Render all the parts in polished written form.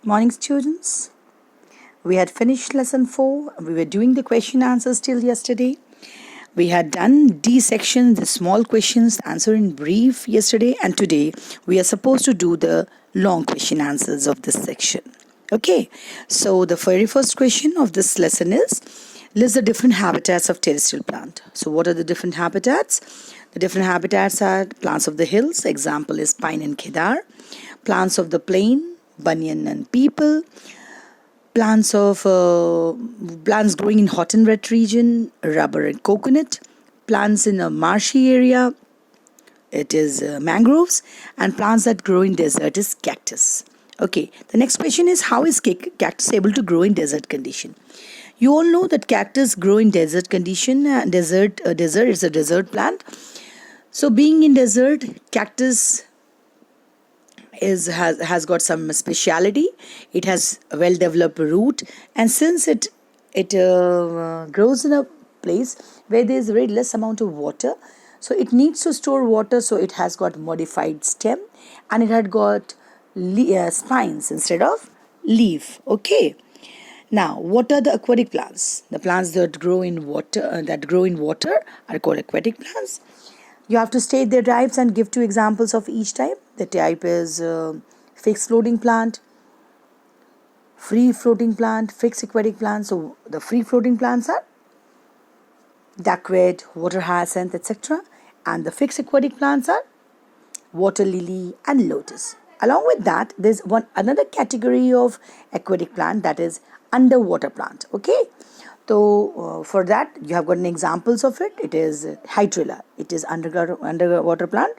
Morning, students. We had finished lesson 4. We were doing the question answers till yesterday. We had done D section, the small questions, answer in brief yesterday, and today we are supposed to do the long question answers of this section. Okay, so the very first question of this lesson is list the different habitats of terrestrial plant. So what are the different habitats? The different habitats are plants of the hills, example is pine and kedar, plants of the plain, banyan and peepal, plants growing in hot and wet region, rubber and coconut, plants in a marshy area, it is mangroves, and plants that grow in desert is cactus. Okay, the next question is how is cactus able to grow in desert condition? You all know that cactus grow in desert condition. Desert is a desert plant. So being in desert, cactus has got some speciality. It has a well developed root, and since it grows in a place where there is very less amount of water, so it needs to store water, so it has got modified stem and it had got spines instead of leaf. Okay, now what are the aquatic plants? The plants that grow in water are called aquatic plants. You have to state their types and give 2 examples of each type. The type is fixed floating plant, free floating plant, fixed aquatic plant. So the free floating plants are duckweed, water hyacinth, etc. And the fixed aquatic plants are water lily and lotus. Along with that, there's another category of aquatic plant, that is underwater plant. Okay. So for that you have got an examples of it. It is hydrilla. It is underwater plant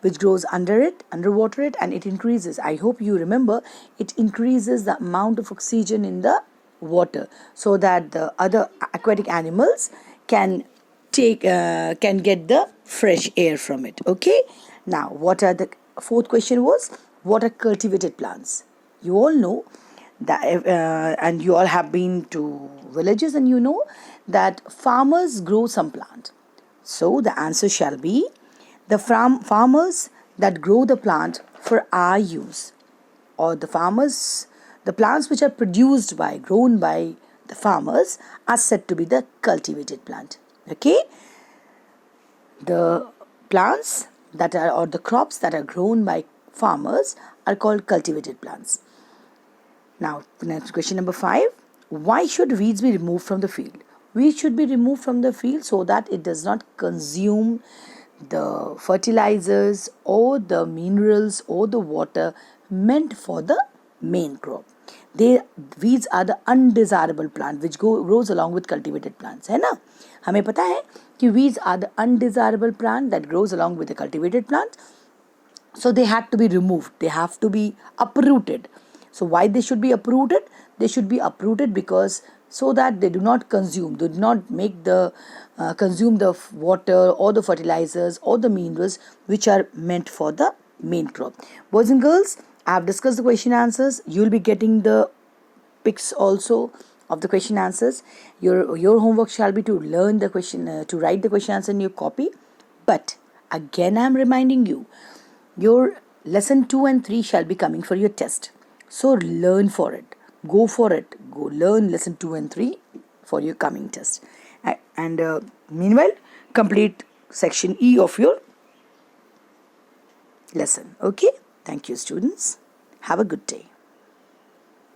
which grows underwater it, and it increases. I hope you remember, it increases the amount of oxygen in the water so that the other aquatic animals can get the fresh air from it. Okay. Now what are the fourth question was what are cultivated plants? You all know that and you all have been to villages and you know that farmers grow some plant. So the answer shall be the farmers that grow the plant for our use, or the plants which are grown by the farmers are said to be the cultivated plant. Okay, the plants that are, or the crops that are grown by farmers are called cultivated plants. Now, the next question number 5. Why should weeds be removed from the field? Weeds should be removed from the field so that it does not consume the fertilizers or the minerals or the water meant for the main crop. Weeds are the undesirable plant which grows along with cultivated plants. है ना? हमें पता है कि weeds are the undesirable plant that grows along with the cultivated plant. So they had to be removed. They have to be uprooted. So why they should be uprooted? They should be uprooted because so that they do not consume the water or the fertilizers or the minerals which are meant for the main crop. Boys and girls, I have discussed the question answers. You will be getting the pics also of the question answers. Your homework shall be to learn the question, to write the question answer in your copy. But again, I am reminding you, your lesson 2 and 3 shall be coming for your test. So learn for it. Go for it. Go learn lesson 2 and 3 for your coming test. And meanwhile, complete section E of your lesson. Okay? Thank you, students. Have a good day.